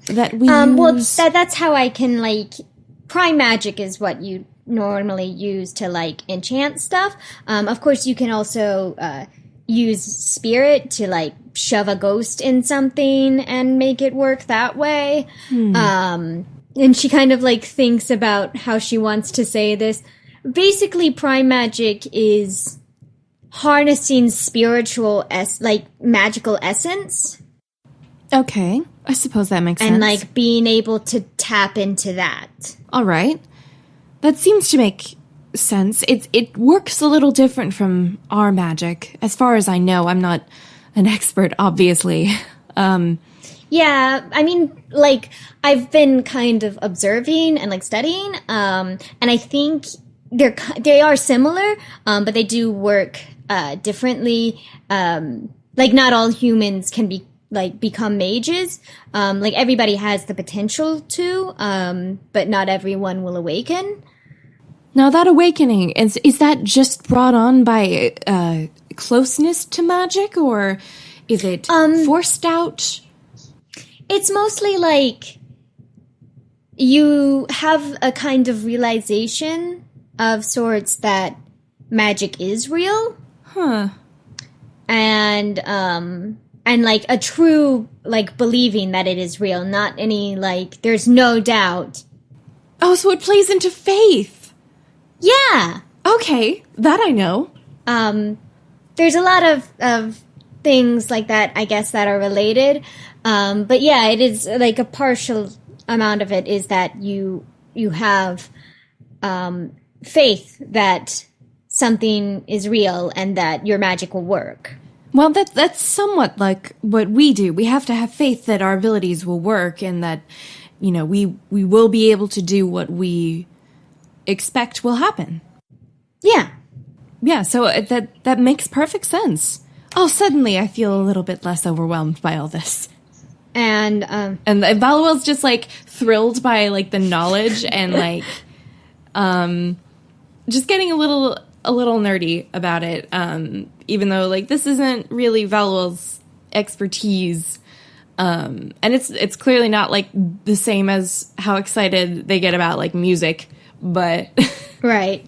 that we use. Well, that's how I can like, prime magic is what you normally use to like enchant stuff. Of course you can also use spirit to like shove a ghost in something and make it work that way. And she kind of like thinks about how she wants to say this. Basically, prime magic is harnessing spiritual magical essence. Okay, I suppose that makes sense. And like being able to tap into that. All right. That seems to make sense. It works a little different from our magic. As far as I know, I'm not an expert, obviously. Yeah, I mean, like, I've been kind of observing and like studying, and I think they are similar, but they do work differently. Like, not all humans can become mages. Like, everybody has the potential to, but not everyone will awaken. Now, that awakening, is that just brought on by closeness to magic, or is it forced out? It's mostly like you have a kind of realization of sorts that magic is real. Huh. And like a true like believing that it is real, not any like there's no doubt. Oh, so it plays into faith. Yeah. Okay, that I know. There's a lot of things like that, I guess, that are related. But yeah, it is like a partial amount of it is that you have faith that something is real and that your magic will work. Well, that's somewhat like what we do. We have to have faith that our abilities will work and that, we will be able to do what we expect will happen. Yeah. Yeah, so that makes perfect sense. Oh, suddenly I feel a little bit less overwhelmed by all this. And Valuel's just like thrilled by like the knowledge and like just getting a little nerdy about it. Even though like this isn't really Valuel's expertise. And it's clearly not like the same as how excited they get about like music, but right.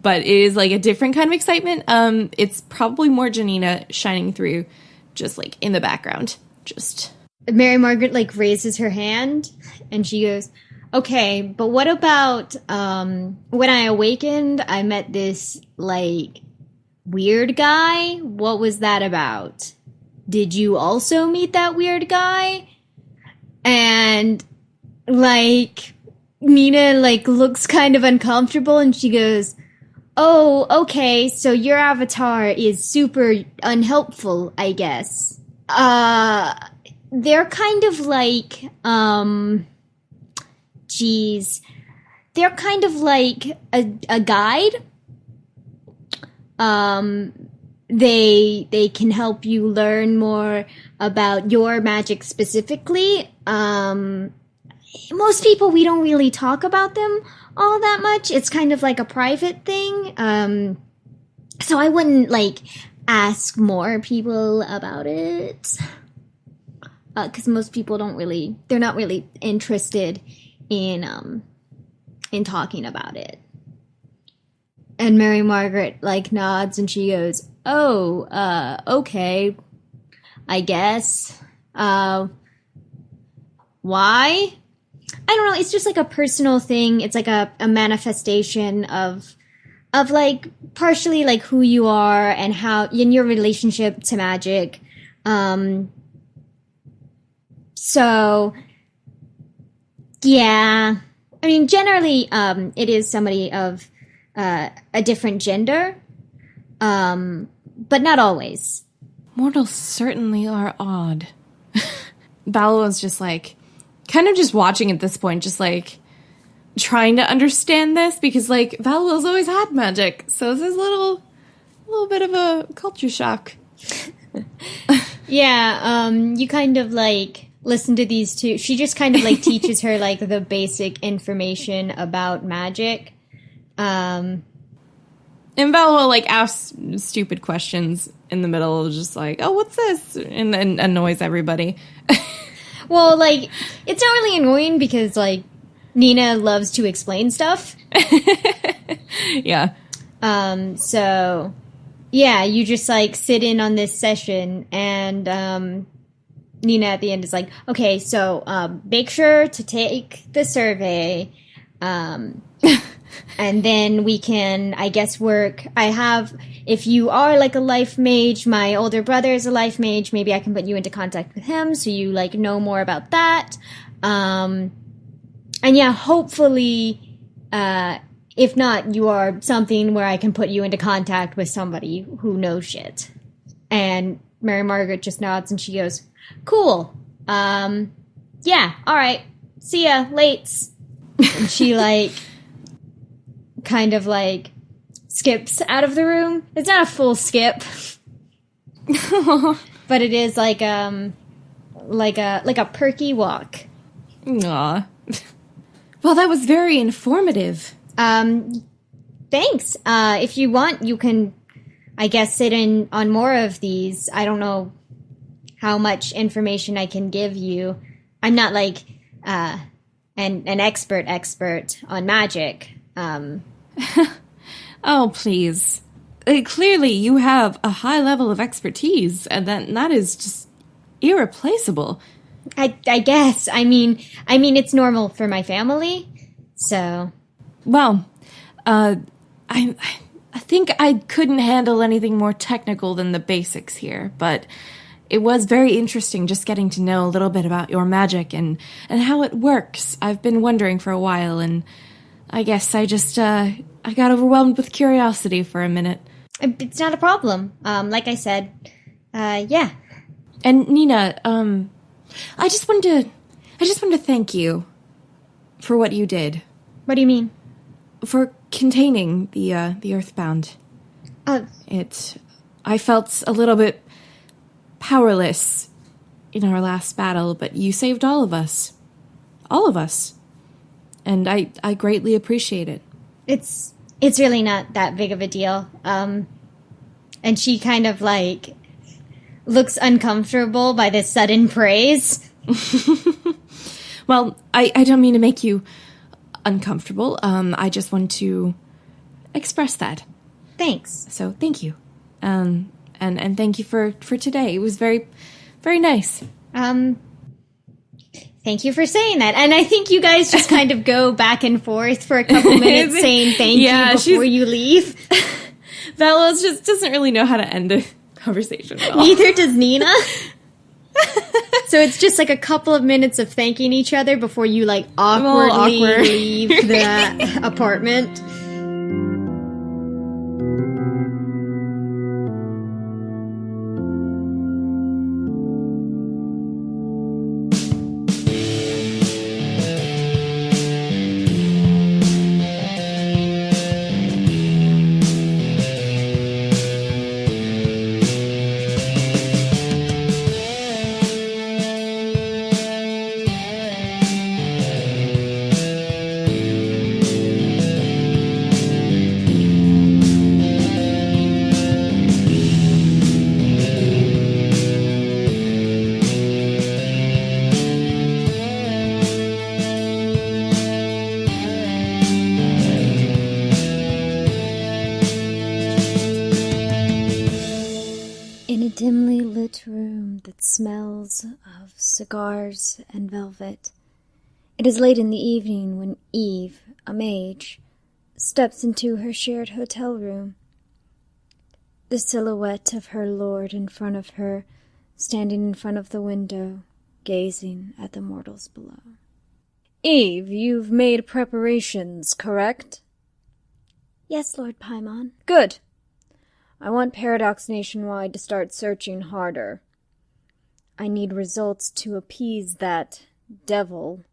But it is like a different kind of excitement. It's probably more Janina shining through just like in the background. Just Mary Margaret like raises her hand and she goes, okay, but what about when I awakened, I met this like weird guy? What was that about? Did you also meet that weird guy? And like Nina like looks kind of uncomfortable and she goes, oh, okay, so your avatar is super unhelpful, I guess. They're kind of like, they're kind of like a guide. They can help you learn more about your magic specifically. Most people, we don't really talk about them all that much. It's kind of like a private thing. So I wouldn't like ask more people about it. Because most people they're not really interested in talking about it. And Mary Margaret like nods and she goes, oh, okay, I guess. Why? I don't know, it's just like a personal thing. It's like a manifestation of like partially like who you are and how in your relationship to magic. So yeah, I mean generally it is somebody of a different gender, but not always. Mortals certainly are odd. Ballo's just like kind of just watching at this point, just like trying to understand this because like Valwell's always had magic, so this is a little bit of a culture shock. Yeah, you kind of like listen to these two. She just kind of like teaches her like the basic information about magic. And Valwell like asks stupid questions in the middle, just like, "Oh, what's this?" and then annoys everybody. Well, like, it's not really annoying because, like, Nina loves to explain stuff. Yeah. So, yeah, you just, like, sit in on this session, and, Nina at the end is like, okay, so, make sure to take the survey, and then we can, I guess, work. If you are like a life mage, my older brother is a life mage, maybe I can put you into contact with him so you like know more about that. And yeah, hopefully, if not, you are something where I can put you into contact with somebody who knows shit. And Mary Margaret just nods and she goes, cool. Yeah, alright. See ya, lates. And she like kind of like skips out of the room. It's not a full skip, but it is like a perky walk. Aw. Well, that was very informative. Thanks. If you want, you can, I guess, sit in on more of these. I don't know how much information I can give you. I'm not like an expert on magic. Oh, please. Clearly, you have a high level of expertise, and that is just irreplaceable. I guess. I mean, it's normal for my family, so. Well, I think I couldn't handle anything more technical than the basics here, but it was very interesting just getting to know a little bit about your magic and how it works. I've been wondering for a while, and I guess I just, I got overwhelmed with curiosity for a minute. It's not a problem. Like I said, yeah. And Nina, I just wanted to thank you for what you did. What do you mean? For containing the Earthbound. I felt a little bit powerless in our last battle, but you saved all of us. All of us. And I greatly appreciate it. It's really not that big of a deal. And she kind of like looks uncomfortable by this sudden praise. Well, I don't mean to make you uncomfortable. I just want to express that. Thanks. So thank you. And And thank you for today. It was very, very nice. Thank you for saying that. And I think you guys just kind of go back and forth for a couple minutes saying thank you before you leave. Velos just doesn't really know how to end a conversation at all. Neither does Nina. So it's just like a couple of minutes of thanking each other before you like awkwardly leave the apartment. Dimly lit room that smells of cigars and velvet. It is late in the evening when Eve, a mage, steps into her shared hotel room. The silhouette of her lord in front of her, standing in front of the window, gazing at the mortals below. Eve, you've made preparations, correct? Yes, Lord Paimon. Good. I want Paradox Nationwide to start searching harder. I need results to appease that devil,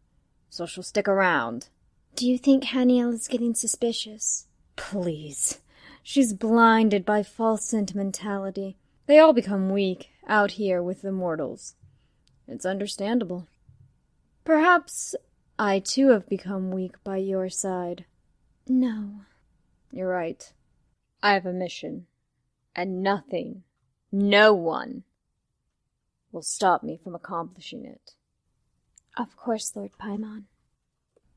so she'll stick around. Do you think Haniel is getting suspicious? Please. She's blinded by false sentimentality. They all become weak out here with the mortals. It's understandable. Perhaps I too have become weak by your side. No. You're right. I have a mission. And nothing, no one, will stop me from accomplishing it. Of course, Lord Paimon.